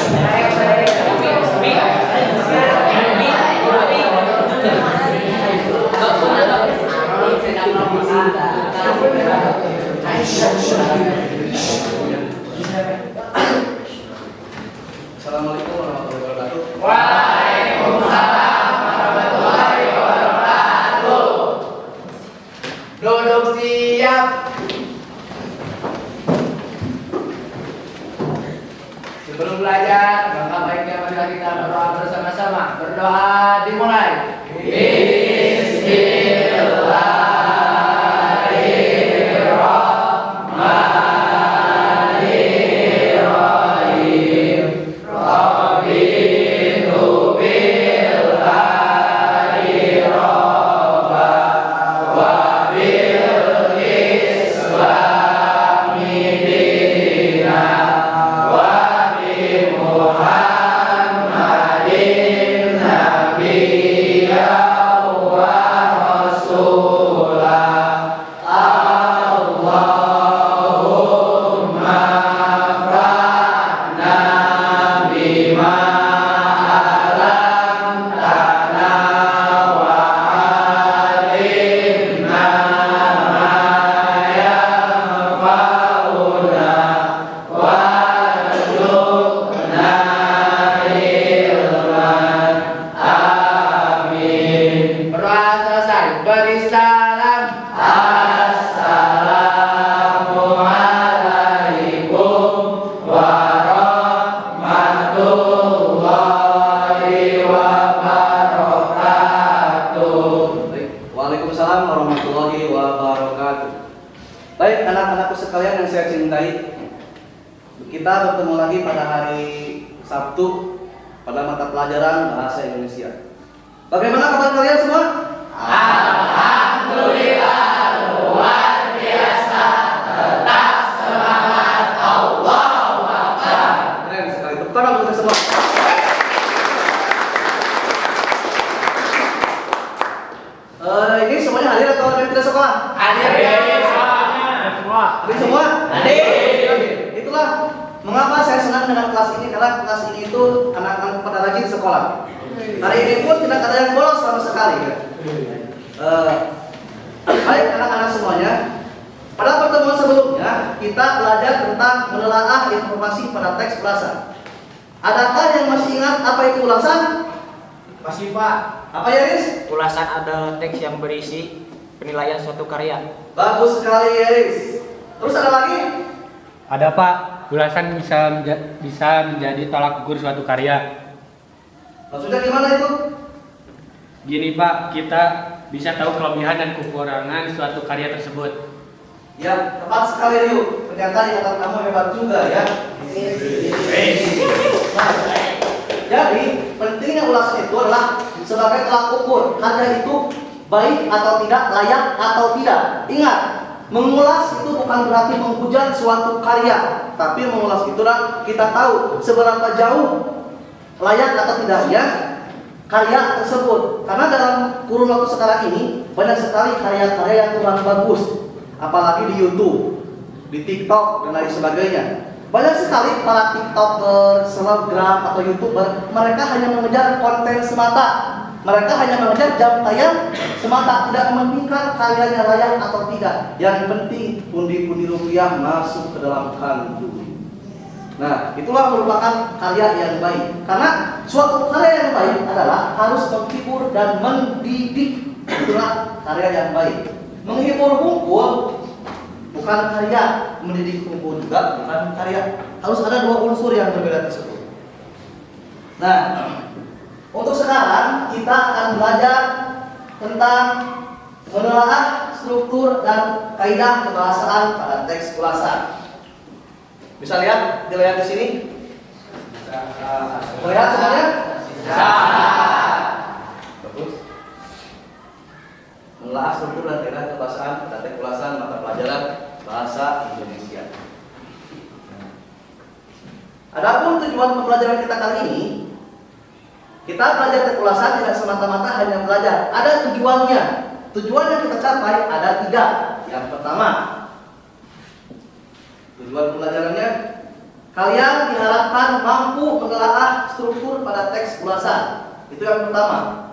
Assalamualaikum warahmatullahi wabarakatuh. Waalaikumsalam warahmatullahi wabarakatuh. Duduk siap. Sebelum belajar, maka baiknya marilah kita berdoa bersama-sama. Berdoa dimulai. Beri salam. Assalamualaikum warahmatullahi wabarakatuh. Waalaikumsalam warahmatullahi wabarakatuh. Baik anak-anakku sekalian yang saya cintai, kita bertemu lagi pada hari Sabtu pada mata pelajaran Bahasa Indonesia. Bagaimana kabar kalian semua? Alhamdulillah luar biasa, tetap semangat, Allahu Akbar. Keren sekali. Tepuk tangan untuk semua. Ini semuanya hadir atau ada yang tidak sekolah? Hadir Semua. Hadir semua? Hadir. Itulah mengapa saya senang dengan kelas ini, karena kelas ini itu anak-anak pada rajin sekolah. Hari ini pun tidak ada yang bolos sama sekali. Baik anak-anak semuanya, pada pertemuan sebelumnya kita belajar tentang menelaah informasi pada teks ulasan. Adakah yang masih ingat apa itu ulasan? Masih Pak. Apa ya, Riz? Ulasan adalah teks yang berisi penilaian suatu karya. Bagus sekali ya, Riz. Terus ada lagi? Ada Pak, ulasan bisa menjadi tolak ukur suatu karya. Maksudnya gimana itu? Gini Pak, kita bisa tahu kelebihan dan kekurangan suatu karya tersebut. Ya, tepat sekali Ryu. Ternyata ingatan kamu hebat juga ya. Nah, jadi pentingnya ulasan itu adalah sebagai tolak ukur karya itu baik atau tidak, layak atau tidak. Ingat, mengulas itu bukan berarti menghujat suatu karya, tapi mengulas itulah kita tahu seberapa jauh layak atau tidaknya karya tersebut. Karena dalam kurun waktu sekarang ini banyak sekali karya-karya yang kurang bagus, apalagi di YouTube, di TikTok dan lain sebagainya. Banyak sekali para TikToker, selebgram atau YouTuber, mereka hanya mengejar konten semata. Mereka hanya mengejar jam tayang semata, tidak mementingkan karyanya layak atau tidak. Yang penting pundi-pundi rupiah masuk ke dalam kantong. Nah, itulah merupakan karya yang baik. Karena suatu karya yang baik adalah harus menghibur dan mendidik. Itulah karya yang baik. Menghibur bungkul bukan karya, mendidik bungkul juga bukan karya. Harus ada dua unsur yang berbeda tersebut. Nah, untuk sekarang kita akan belajar tentang menelaah struktur dan kaidah kebahasaan pada teks ulasan. Bisa lihat di layar di sini? Lihat semuanya? Bagus. Menelaah struktur dan kaidah kebahasaan pada teks ulasan mata pelajaran Bahasa Indonesia. Adapun tujuan pembelajaran kita kali ini, kita belajar teks ulasan tidak semata-mata hanya belajar. Ada tujuannya. Tujuan yang kita capai ada 3. Yang pertama, tujuan pembelajarannya kalian diharapkan mampu menelaah struktur pada teks ulasan. Itu yang pertama.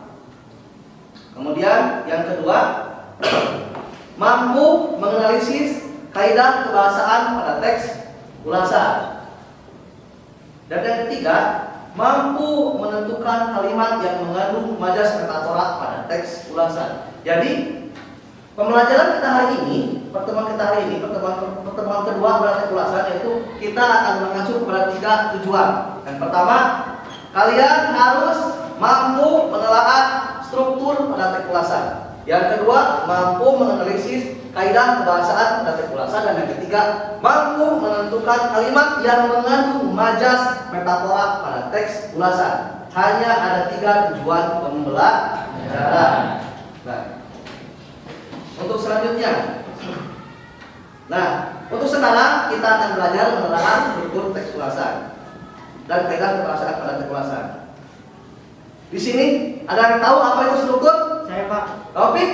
Kemudian yang kedua, mampu menganalisis kaidah kebahasaan pada teks ulasan. Dan yang ketiga, mampu menentukan kalimat yang mengandung majas metafora pada teks ulasan. Jadi pembelajaran kita hari ini, pertemuan kedua pada teks ulasan, yaitu kita akan mengacu kepada 3 tujuan. Yang pertama, kalian harus mampu menelaah struktur pada teks ulasan. Yang kedua, mampu menganalisis kaidah kebahasaan pada teks ulasan. Dan yang ketiga, mampu menentukan kalimat yang mengandung majas metafora pada teks ulasan. Hanya ada 3 tujuan pembelajaran. Nah, untuk selanjutnya, untuk sekarang kita akan belajar menelaah struktur teks ulasan dan kaidah kebahasaan pada teks ulasan. Di sini ada yang tahu apa itu struktur? Saya Pak. Topik?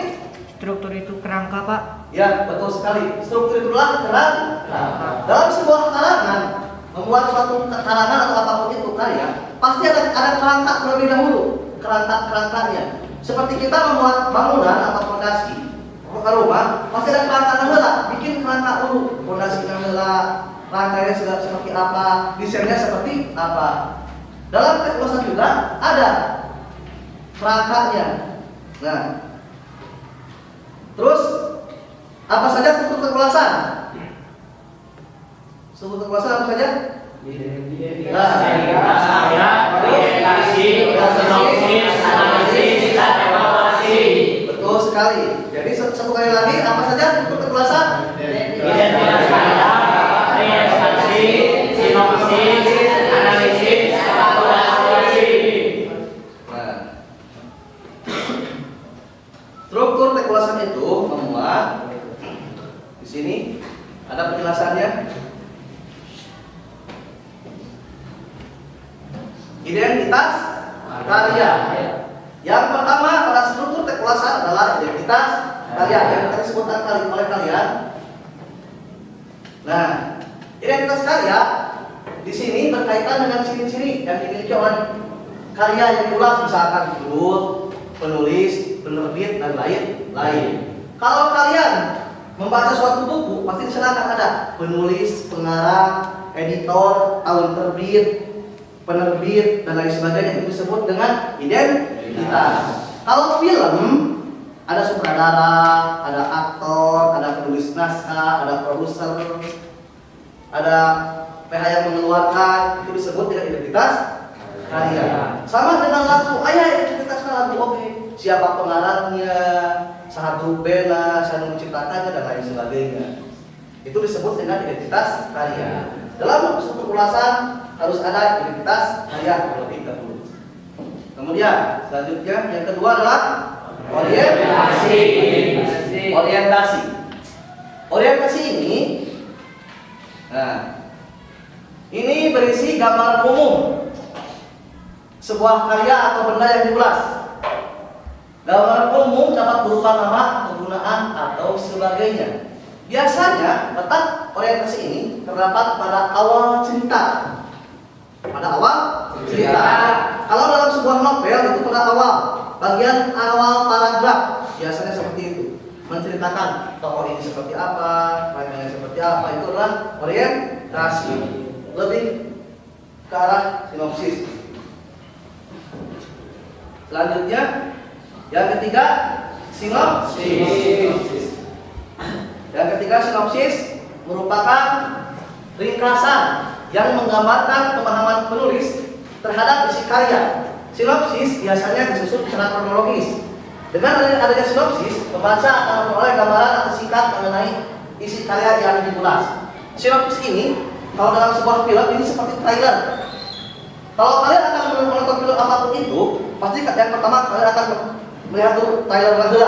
Struktur itu kerangka Pak. Ya, betul sekali. Struktur itu adalah kerangka. Dalam sebuah karangan, membuat suatu karangan atau apapun itu karya, pasti ada kerangka terlebih dahulu. Kerangkanya. Seperti kita membuat bangunan atau fondasi rumah, pasti ada kerangka heula. Bikin kerangka dulu. Fondasinya heula, rangkainya seperti apa, desainnya seperti apa. Dalam teks ulasan juga ada kerangkanya. Nah, terus apa saja struktur teks ulasan? Struktur teks ulasan apa saja? Betul sekali. Jadi satu kali lagi, apa saja struktur teks ulasan? Struktur teks ulasan itu memuat di sini ada penjelasannya. Identitas karya. Yang pertama pada struktur teks ulasan adalah identitas karya yang disebutkan oleh kalian. Nah, identitas karya di sini berkaitan dengan ciri-ciri yang dimiliki oleh karya yang diulas, misalkan judul, penulis, penerbit, dan lain-lain. Kalau kalian membaca suatu buku, pasti di sana akan ada penulis, pengarang, editor, tahun terbit, penerbit, dan lain sebagainya. Itu disebut dengan identitas. Kalau film, ada sutradara, ada aktor, ada penulis naskah, ada produser, ada PH yang mengeluarkan, itu disebut dengan identitas karya. Sama dengan lagu, identitas lagu, oke. Siapa pengarangnya, saha grup band, siapa menciptakannya, dan lain sebagainya. Itu disebut dengan identitas karya. Dalam struktur ulasan harus ada identitas karya terlebih dahulu. Kemudian selanjutnya yang kedua adalah orientasi. Orientasi ini, ini berisi gambaran umum sebuah karya atau benda yang diulas. Gambaran umum dapat berupa nama, kegunaan, atau sebagainya. Biasanya letak orientasi ini terdapat pada awal cerita. Kalau dalam sebuah novel itu pada awal, bagian awal paragraf biasanya seperti itu, menceritakan tokoh ini seperti apa, rancangannya seperti apa. Itu adalah orientasi, lebih ke arah sinopsis. Selanjutnya yang ketiga, sinopsis. Yang ketiga, sinopsis merupakan ringkasan yang menggambarkan pemahaman penulis terhadap isi karya. Sinopsis biasanya disusun secara kronologis. Dengan adanya sinopsis, pembaca akan memperoleh gambaran atau singkat mengenai isi karya yang diulas. Sinopsis ini, kalau dalam sebuah film ini seperti trailer. Kalau kalian akan menonton film apapun itu, pasti yang pertama kalian akan melihat dulu trailer dulu.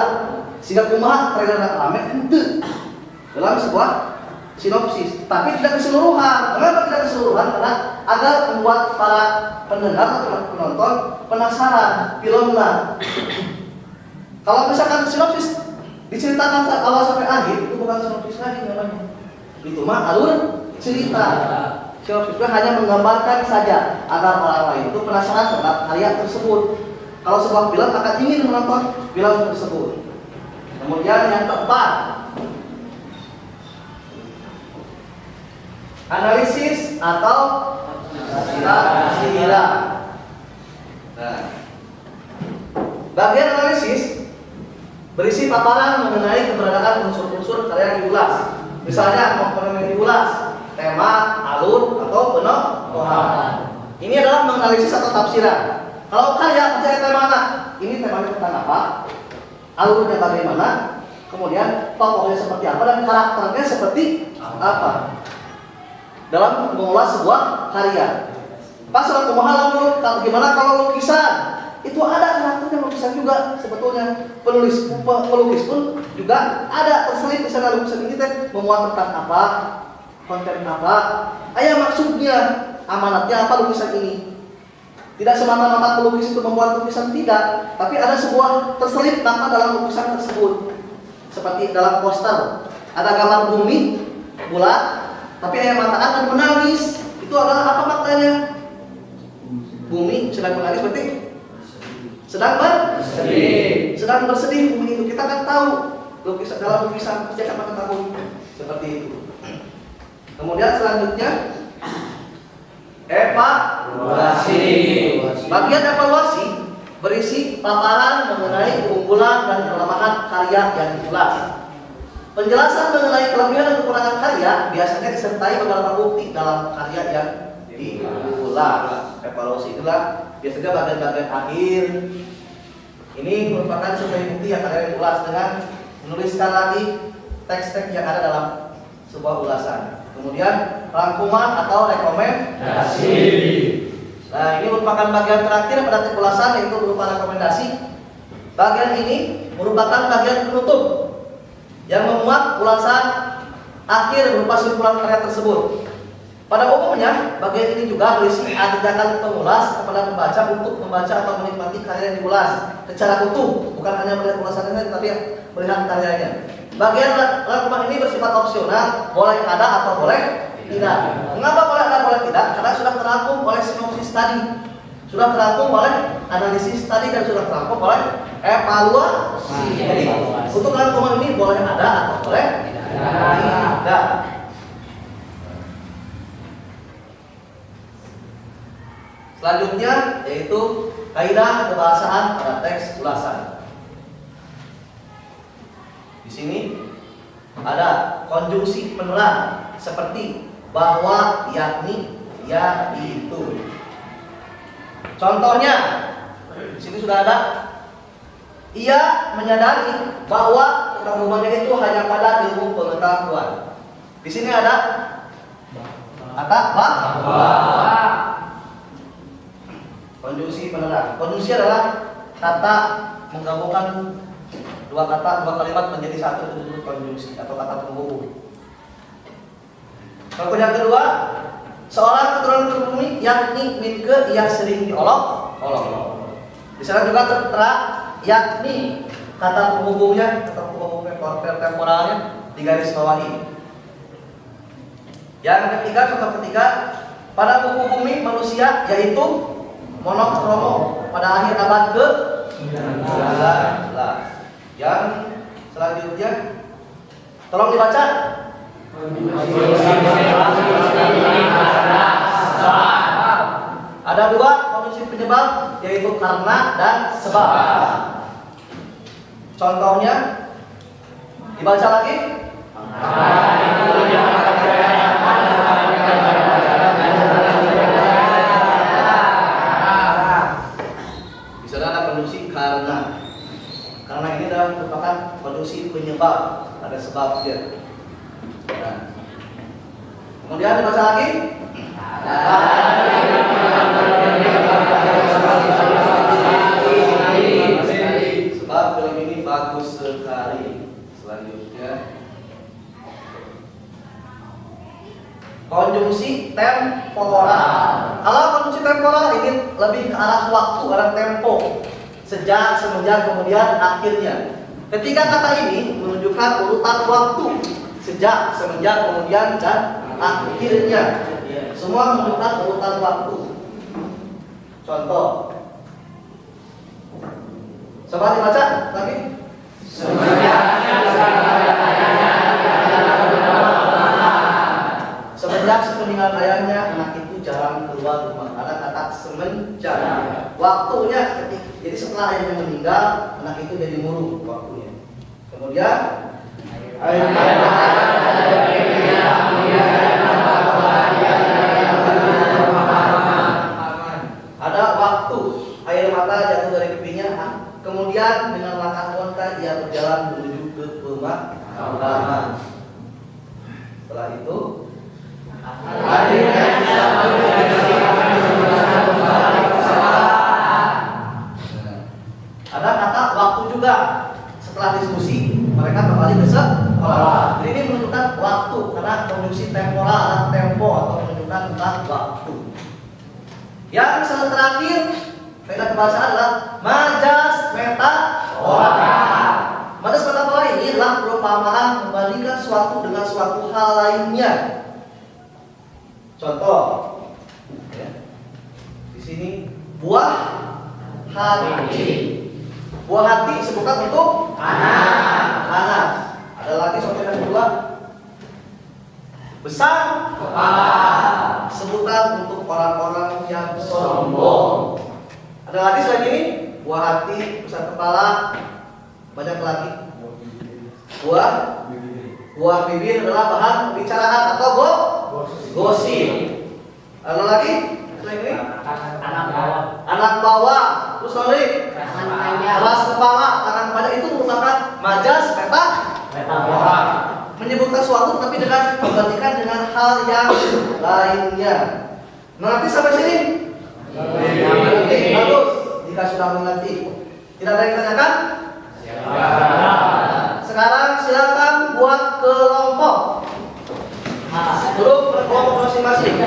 Sehingga kumaha trailer rame itu dalam sebuah sinopsis, tapi tidak keseluruhan. Kenapa tidak keseluruhan? Karena agar membuat para pendengar atau penonton penasaran filmnya. Kalau misalkan sinopsis diceritakan awal sampai akhir, itu bukan sinopsis lagi namanya. Itu mah alur cerita. Itu hanya menggambarkan saja agar orang lain itu penasaran terhadap karya tersebut. Kalau sebuah film akan ingin menonton film tersebut. Kemudian yang keempat, analisis atau tafsiran. Nah, bagian analisis berisi paparan mengenai keberadaan unsur-unsur karya yang diulas. Misalnya komponen yang diulas, tema, alur, atau penokohan. Ini adalah menganalisis atau tafsiran. Kalau karya pasti ada tema. Ini temanya tentang apa? Alurnya bagaimana? Kemudian tokohnya seperti apa dan karakternya seperti apa? Dalam mengulas sebuah karya. Pas orang kumaha gimana kalau lukisan? Itu ada karakternya lukisan juga sebetulnya. Pelukis pun juga ada terselip di sana lukisan ini teh memuat tentang apa? Konten apa? Maksudnya, amanatnya apa lukisan ini? Tidak semata-mata pelukis itu membuat lukisan, tidak, tapi ada sebuah terselip makna dalam lukisan tersebut. Seperti dalam poster, ada gambar bumi bulat, tapi ayam mata akan menangis. Itu adalah apa maknanya? Bumi sedang menangis berarti sedang bersedih. Sedang bersedih bumi itu, kita kan tahu lukisan dalam lukisan pasti akan mengetahui seperti itu. Kemudian selanjutnya evaluasi. Bagian evaluasi berisi paparan mengenai keunggulan dan kelemahan karya yang diulas. Penjelasan mengenai kelebihan dan kekurangan karya biasanya disertai beberapa bukti dalam karya yang diulas. Evaluasi itulah biasanya bagian-bagian akhir. Ini merupakan sebagai bukti yang karya yang diulas dengan menuliskan lagi teks-teks yang ada dalam sebuah ulasan. Kemudian rangkuman atau rekomendasi. Nah, ini merupakan bagian terakhir pada ulasan, yaitu berupa rekomendasi. Bagian ini merupakan bagian penutup yang memuat ulasan akhir berupa simpulan karya tersebut. Pada umumnya, bagian ini juga berisi ajakan pengulas kepada pembaca untuk membaca atau menikmati karya yang diulas secara utuh, bukan hanya melihat ulasannya, tapi melihat karyanya. Bagian rangkuman ini bersifat opsional, boleh ada atau boleh tidak. Mengapa boleh ada boleh tidak? Karena sudah terangkum oleh sinopsis tadi, sudah terangkum oleh analisis tadi, dan sudah terangkum oleh evaluasi. Jadi untuk rangkuman ini boleh ada atau boleh tidak. Selanjutnya yaitu kaidah kebahasaan pada teks ulasan. Di sini ada konjungsi penerang seperti bahwa, yakni, yaitu. Contohnya di sini sudah ada. Ia menyadari bahwa kekagumannya itu hanya pada ilmu pengetahuan. Di sini ada kata bahwa. Konjungsi penerang. Konjungsi adalah kata menggabungkan dua kalimat menjadi satu, itu disebut konjungsi atau kata penghubung. Contoh yang kedua, seorang keturunan pribumi yakni Minke yang sering diolok-olok. Di sana juga tertera yakni kata penghubungnya atau penghubung temporalnya digaris bawahi. Yang ketiga, contoh ketiga, pada buku bumi manusia yaitu monokromo pada akhir abad ke-19. Yang selanjutnya tolong dibaca. Ada dua kondisi penyebab, yaitu karena dan sebab. Contohnya dibaca lagi. Di sana ada kondisi karena. Karena ini adalah merupakan kondisi penyebab, ada sebabnya. Nah. Kemudian dibaca lagi. Sebab film ini bagus sekali. Selanjutnya konjungsi temporal. Kalau konjungsi temporal ini lebih ke arah waktu, arah tempo. Sejak, semenjak, kemudian, akhirnya. Ketika kata ini menunjukkan urutan waktu. Sejak, semenjak, kemudian, dan akhirnya. Semua menunjukkan urutan waktu. Contoh. Coba dibaca lagi. Semenjak sepeninggal ayahnya, anak itu jarang keluar rumah. Ada kata semenjak. Waktunya jadi setelah ayahnya meninggal, anak itu jadi murung waktunya. Kemudian ada waktu air mata jatuh dari pipinya. Kemudian dengan langkah loncat ia berjalan menuju ke pemakaman. Setelah itu ada kata waktu juga. Setelah diskusi mereka kembali ke sekolah. Jadi ini menunjukkan waktu karena konjungsi temporal atau tempo atau menunjukkan tentang waktu. Yang terakhir kaidah kebahasaan adalah majas metafora. Majas metafora ini adalah perumpamaan membandingkan suatu dengan suatu hal lainnya. Contoh, ya. Di sini buah hati. Buah hati sebutan untuk anak. Ada lagi contoh yang kedua. Besar kepala. Sebutan untuk orang-orang yang sombong. Ada lagi selain ini, buah hati, besar kepala, banyak lagi. Buah bibir adalah bahan pembicaraan atau gosip. Ada lagi selain ini, anak bawah, terus lagi keras kepala, tangan panjang itu merupakan majas metafora. Menyebutkan suatu tapi dengan membandingkan dengan hal yang lainnya. Mengerti sampai sini? Mengerti, bagus. Jika sudah mengerti, tidak ada yang ditanyakan? Sekarang silakan buat kelompok. Duduk berkelompok masing-masing.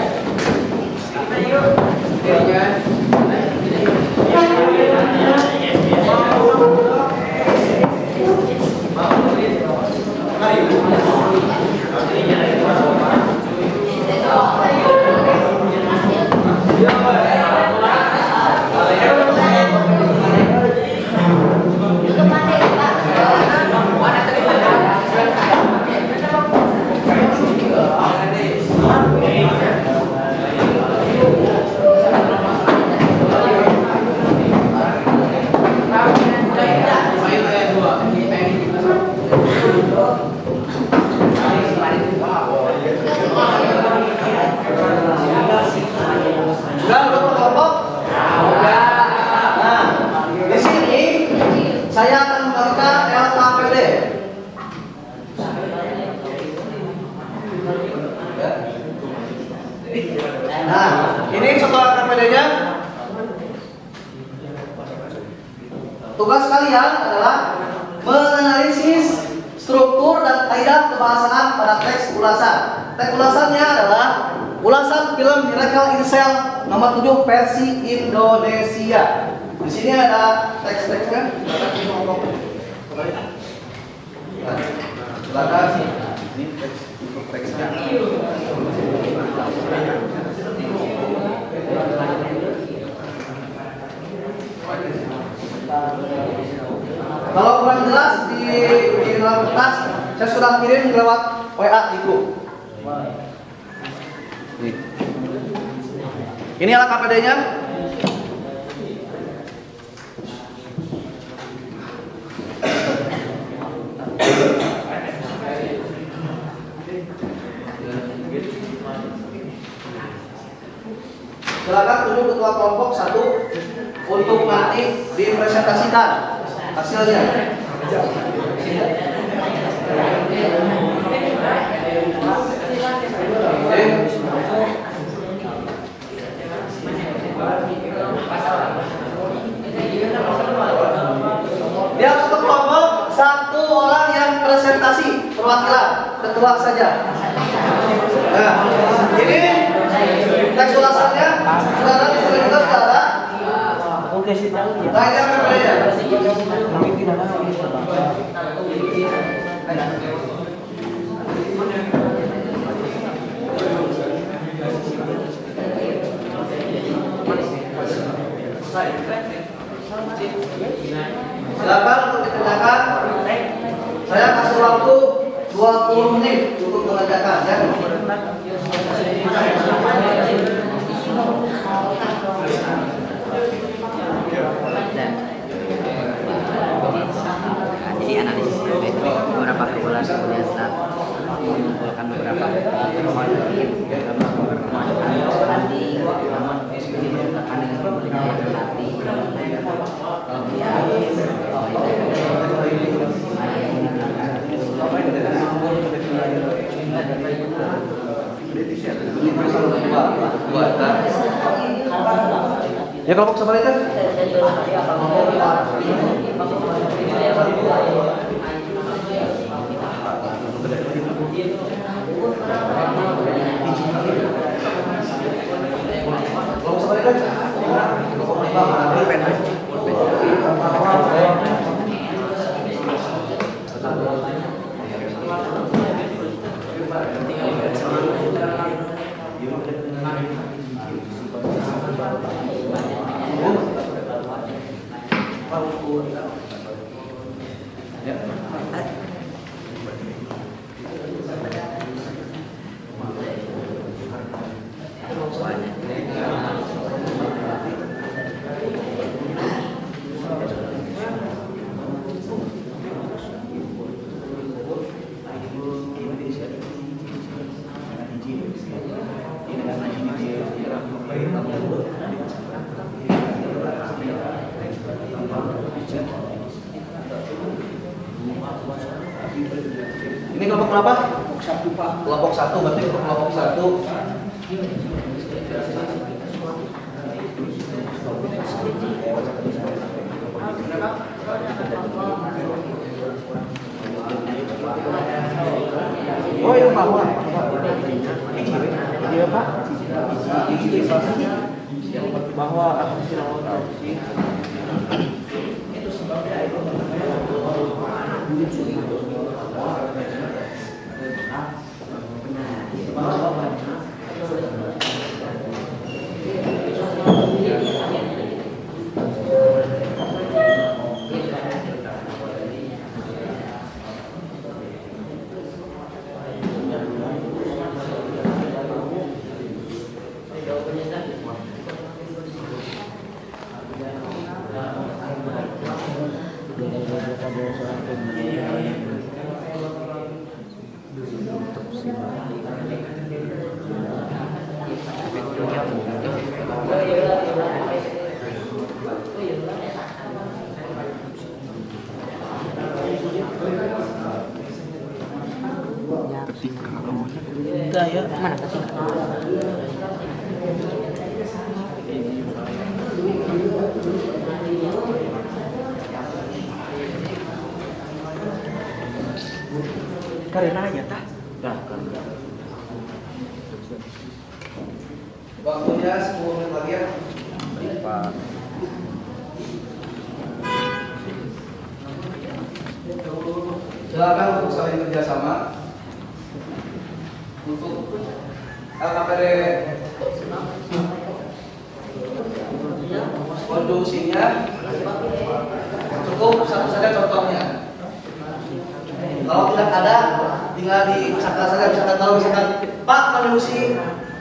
Tugas kalian adalah menganalisis struktur dan kaidah kebahasaan pada teks ulasan. Teks ulasannya adalah ulasan film Miracle in Cell nomor 7 versi Indonesia. Di sini ada teks-teksnya. Silakan. Ini teks untuk teksnya. Kalau kurang jelas di dalam kertas, saya sudah kirim lewat WA di grup. Ini adalah KPD-nya. Silakan tunjuk ketua kelompok 1 untuk nanti dipresentasikan hasilnya. Dia satu kelompok 1 orang yang presentasi perwakilan ketua saja. Nah, ini teks ulasannya sudah ada di sini juga sudah ada. Oke, sih tahu ya. Nah, ini apa bedanya? Kami tidak tahu. Silakan untuk dikerjakan. Saya kasih waktu 20 menit untuk mengerjakan ya. Jadi analisis beberapa perbulan kemudian setelah mengumpulkan beberapa permohonan banding, namun dibenturkan dengan pembelian yang nanti Ya kelompok sebaliknya. Kelompok sebaliknya. Ini kelompok berapa? Kelompok 1, Pak. Kelompok 1 berarti kelompok 1. Oh, itu bahwa. Iya, Pak. Bahwa aku tidak otopsi. ya mana ketika karena aja tah waktunya 10 menit lagi ya. Pak. Silakan untuk saling kerjasama untuk LKPD kondusinya cukup satu saja contohnya. Kalau tidak ada tinggal disangka saja, misalkan kalau misalkan Pak kondusi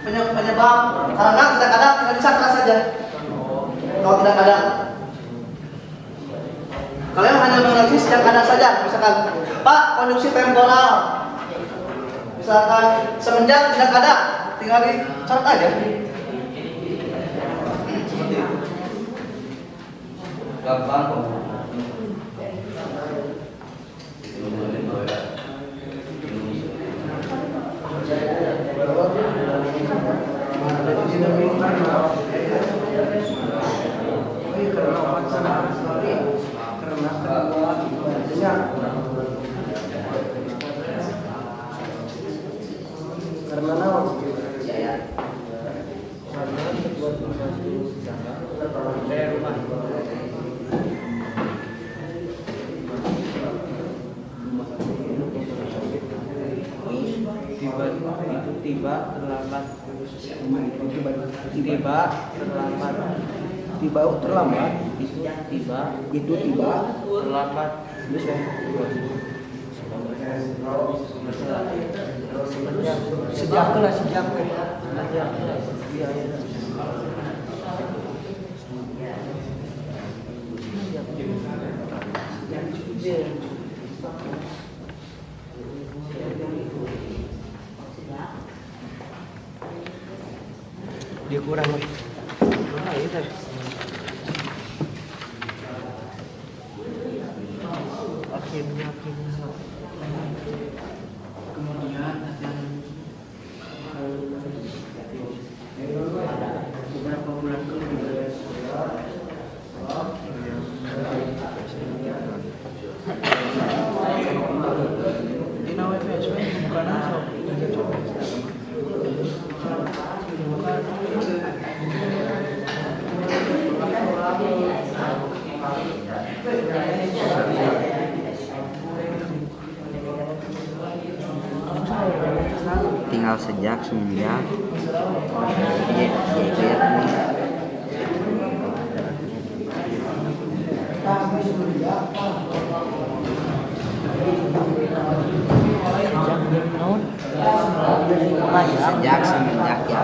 penyebab karena tidak ada tinggal disangka saja. Kalau tidak ada kalian hanya menganalisis yang ada saja, misalkan Pak konduksi temporal, misalkan semenjak tidak ada, tinggal dicatat aja. Seperti itu. Gampang kok. tiba terlambat tiba terlambat. Itu tiba terlambat. sejak kelas sejak. Dia kurang. Akhirnya. Kemudian beberapa bulan kemudian tinggal sejak semenjak sejak semenjak ya.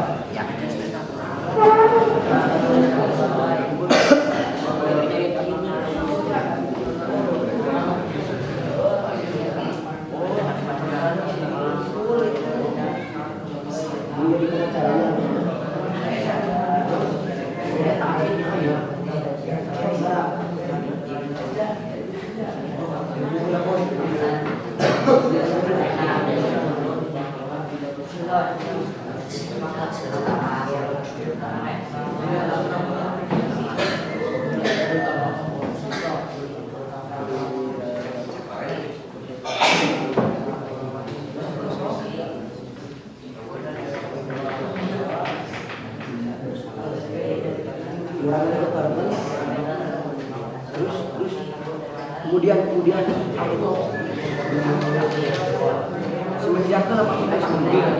Kemudian semenjak kenapa kita kemudian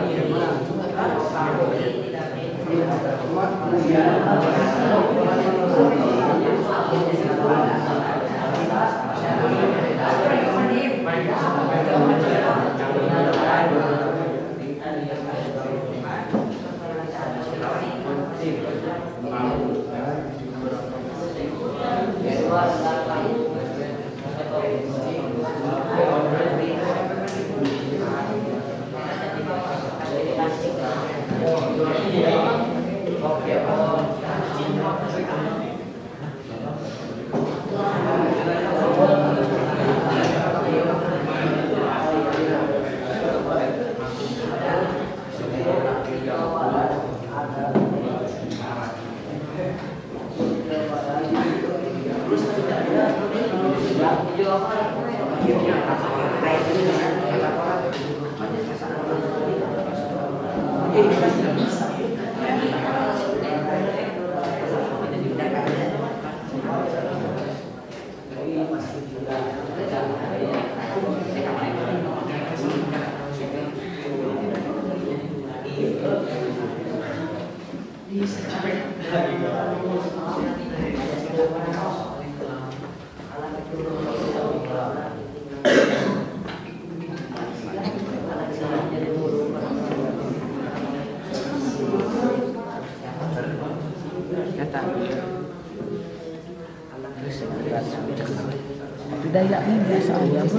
budayanya biasa aja Bu.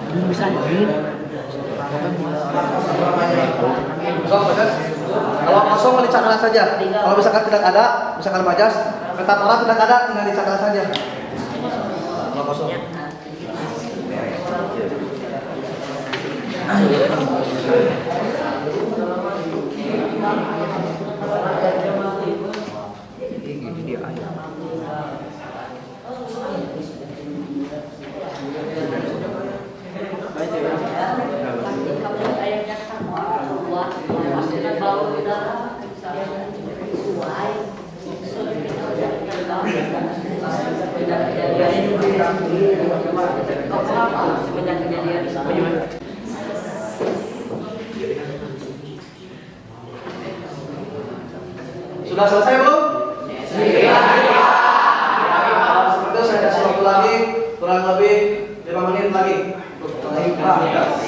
Belum sakit. Kalau kosong dicakar saja. Kalau misalkan tidak ada, misalkan majas, peta orang tidak ada, tinggal dicakar saja. Kalau kosong. Sudah selesai belum? Seperti itu saya kasih waktu lagi kurang lebih 5 menit lagi untuk aktivitas.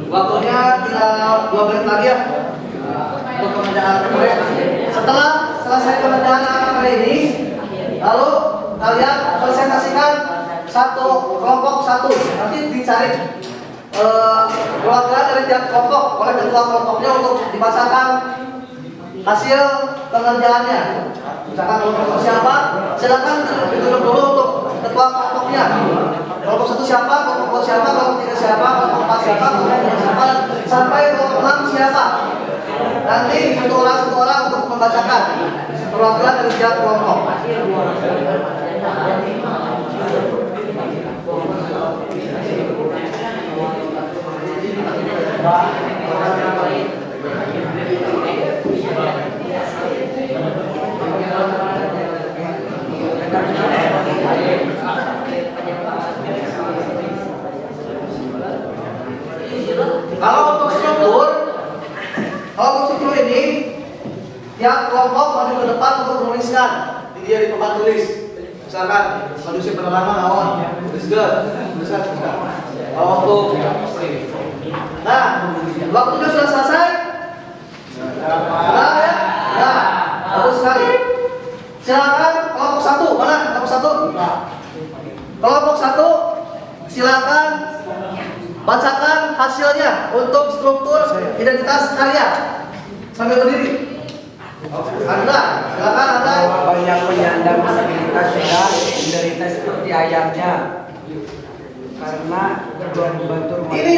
Waktunya tinggal 2 menit lagi ya untuk pengerjaan proyek. Setelah selesai pengerjaan kali ini, lalu kalian presentasikan kelompok satu. Nanti dicari perwakilan dari tiap kelompok oleh ketua kelompoknya untuk dibacakan hasil pengerjaannya. Misalkan kelompok siapa, silakan ditunjuk dulu untuk ketua kelompoknya. Kelompok 1 siapa, kelompok 2 siapa, kelompok 3 siapa, kelompok 4 siapa, kelompok 5 siapa, sampai kelompok 6 siapa. Nanti satu orang untuk membacakan perwakilan dari tiap kelompok. Kalau untuk struktur ini, tiap kelompok maju ke depan untuk menuliskan di tempat tulis. Misalkan manusia penerangan awan, tuliskan. Kalau untuk nah, waktunya sudah selesai. Nah, ya, nah, bagus sekali. Silakan kelompok 1, mana kelompok 1? Kelompok 1, silakan bacakan hasilnya untuk struktur identitas karya sambil berdiri. Anda, silakan Anda. Banyak penyandang disabilitas sudah menderita seperti ayahnya karena kedua membantu rumah. Ini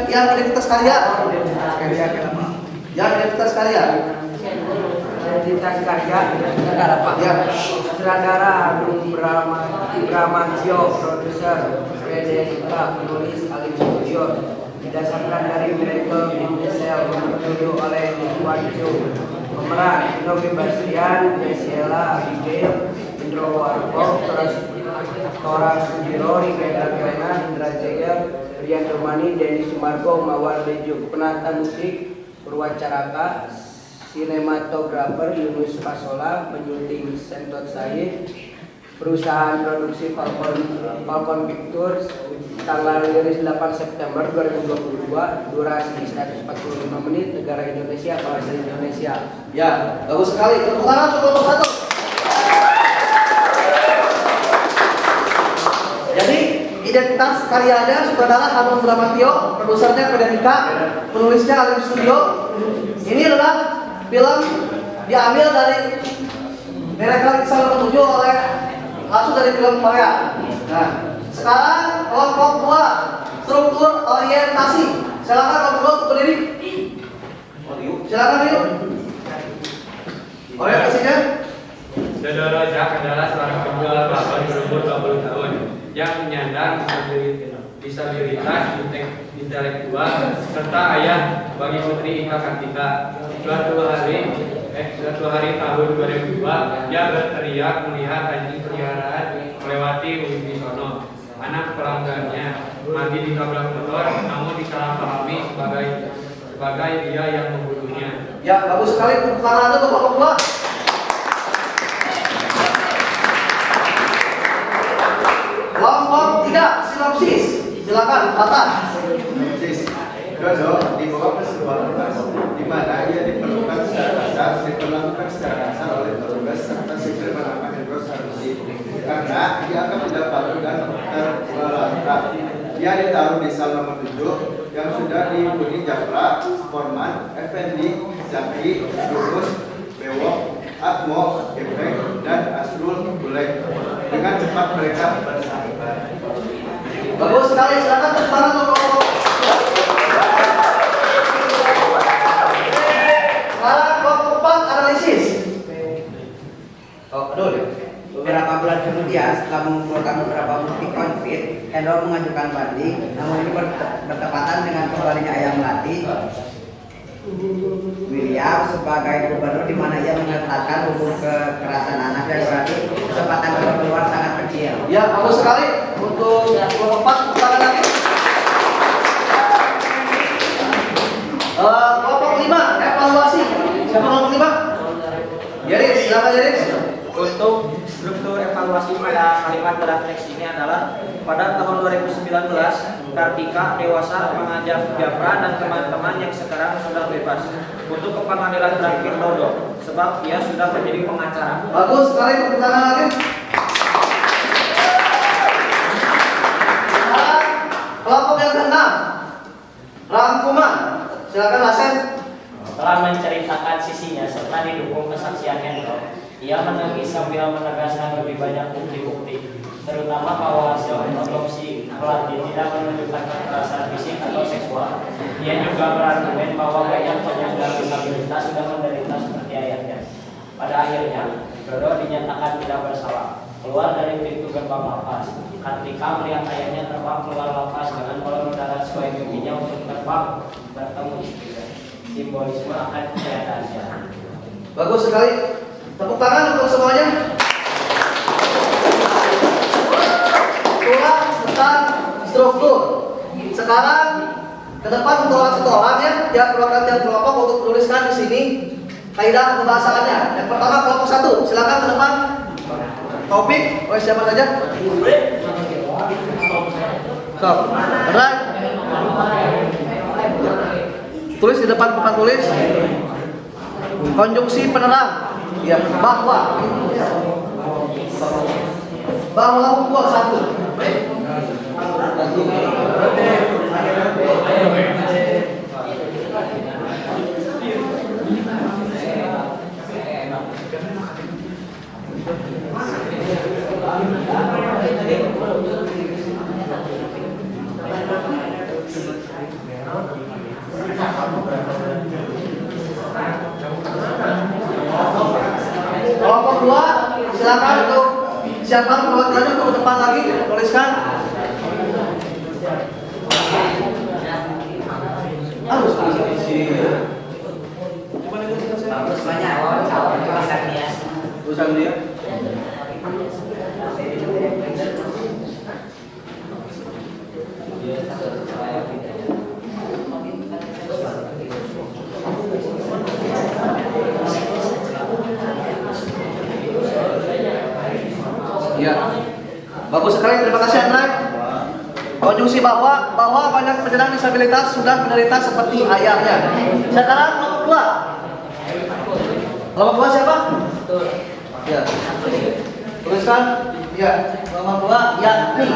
yang identitas karya. Identitas karya kenapa? Yang identitas karya. Identitas karya negara Pak. Ya. Sutradara Agung Bramantio, produser Frederica, penulis Alim Studio. Didasarkan dari Miracle in the Cell yang dituduh oleh Iwan Chu. Pemeran Novi Bastian, Graciela Abigail, Indro Warkop, Tora Sudiro, Rika Kelena, Indra Jaya, Rian Romani, Denny Sumargo, Mawar Bejuk. Penata musik Purwacaraka, sinematografer Yunus Pasola, penyunting Sentot Said, perusahaan produksi Falcon Pictures, tanggal rilis 8 September 2022, durasi 145 menit, negara Indonesia, bahasa Indonesia. Ya, bagus sekali. Tepuk tangan untuk kelompok 1. Jadi identitas karyanya sutradara Hanung Bramantio, produsernya Frederica, penulisnya Alim Studio. Ini adalah film diambil dari Miracle Kisah Nomor 7 oleh langsung dari film Korea. Nah, sekarang kelompok 2, struktur orientasi. Silakan kelompok 2 untuk berdiri. Silakan yuk. Orientasinya. Saudara Jack adalah seorang penjual bakwan berumur 20 tahun yang menyandang disabilitas intelektual serta ayah bagi putri Ika Kartika. Suatu hari tahun 2002, dia berteriak melihat anjing peliharaan Herawati Wibisono, anak pelanggannya, mati ditabrak motor namun disalahpahami sebagai dia yang membunuhnya. Ya, bagus sekali tepuk tangan untuk kelompok 2. Kelompok 3, sinopsis. Silakan, Fatan. Sinopsis. Dodo dibawa ke sebuah rumah di mana ia diperlukan diperlakukan secara kasar oleh petugas serta sipil bernama Hendro Sanusi karena ia akan mendapat tugas terbelalak. Ia ditaruh di sel nomor 7 yang sudah dihuni Japra, Forman, Effendi, Zaki, Lurus, Bewok, Atmo, Geprek, dan Asrul Bulek. Dengan cepat mereka bersahabat. Bagus sekali, silakan tepuk tangan untuk kelompok. Sekarang kelompok 4, analisis. Oh, aduh. Beberapa bulan kemudian, setelah mengumpulkan beberapa bukti konkret, Hendro mengajukan banding. Namun ini bertepatan dengan kembalinya Ayah Melati William sebagai gubernur, di mana ia mengatakan hukum kekerasan anak dan berarti kesempatan keluar sangat kecil. Ya, bagus sekali untuk kelompok 4, tepuk tangan lagi. Kelompok 5, evaluasi. Siapa kelompok 5? Yeris, silakan Yeris. Untuk struktur evaluasi pada kalimat berat teks ini adalah pada tahun 2019 Kartika dewasa mengajak Japra dan teman-teman yang sekarang sudah bebas untuk ke pengadilan terakhir Dodo sebab ia sudah menjadi pengacara. Bagus sekali, tepuk tangan lagi. Sekarang kelompok yang ke-6, rangkuman. Silakan Hasan. Setelah menceritakan sisinya serta didukung kesaksian Hendro, ia menangis sambil menegaskan lebih banyak bukti-bukti, terutama bahwa hasil otopsi Melati tidak menunjukkan kekerasan fisik atau seksual. Ia juga berargumen bahwa banyak penyandang disabilitas sudah menderita seperti ayahnya. Pada akhirnya, Dodo dinyatakan tidak bersalah. Keluar dari pintu gerbang lapas, Kartika melihat ayahnya terbang keluar lapas dengan kolom udara sesuai mimpinya untuk terbang bertemu istrinya. Simbolisme akan ketiadaan. Bagus sekali. Tepuk tangan untuk semuanya. Itulah tentang struktur. Sekarang ke depan untuk orang satu orang ya, tiap kelompok untuk tuliskan di sini kaidah pembahasannya. Yang pertama kelompok 1, silakan ke depan. Topik, oleh siapa saja? Stop. Benar. Tulis di depan papan tulis. Konjungsi penerang. Ya, bahwa hukum 1. Kelompok 2, silakan untuk siapkan perwakilannya untuk ke depan lagi, tuliskan. Harus isi. Bagus banyak. Tulisan dia. Ya, bagus sekali, terima kasih Andra. Konjungsi bahwa banyak penyandang disabilitas sudah menderita seperti ayahnya. Sekarang kelompok 2. Kelompok 2 siapa? Ya. Tuliskan. Ya. Kelompok 2 yakni.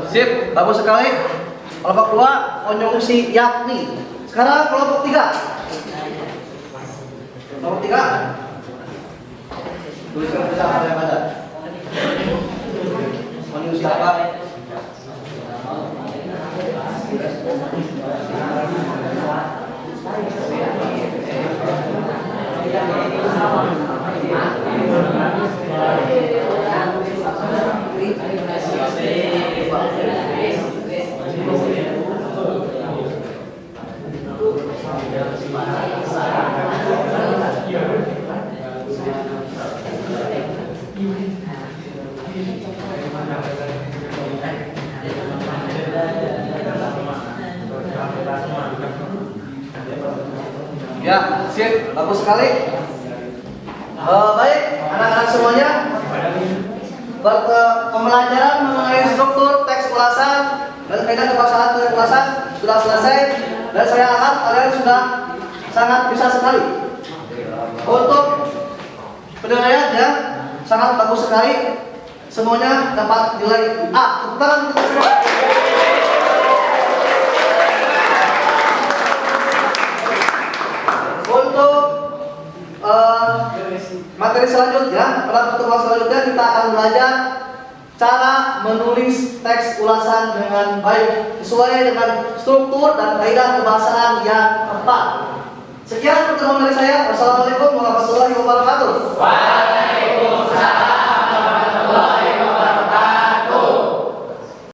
Sip, bagus sekali. Kelompok 2 konjungsi yakni. Sekarang kelompok 3. Kelompok 3. Tuliskan saja apa yang ada. Konjungsi apa? Ya, sip, bagus sekali. Baik, anak-anak semuanya, pembelajaran mengenai struktur teks ulasan dan kaidah kebahasaan ulasan sudah selesai, dan saya harap kalian sudah sangat bisa sekali. Untuk penilaiannya sangat bagus sekali, semuanya dapat nilai A. Tepuk tangan untuk semua. Untuk materi selanjutnya, pada pertemuan selanjutnya kita akan belajar cara menulis teks ulasan dengan baik sesuai dengan struktur dan kaidah kebahasaan yang tepat. Sekian pertemuan dari saya. Wassalamualaikum warahmatullahi wabarakatuh. Waalaikumsalam warahmatullahi wabarakatuh.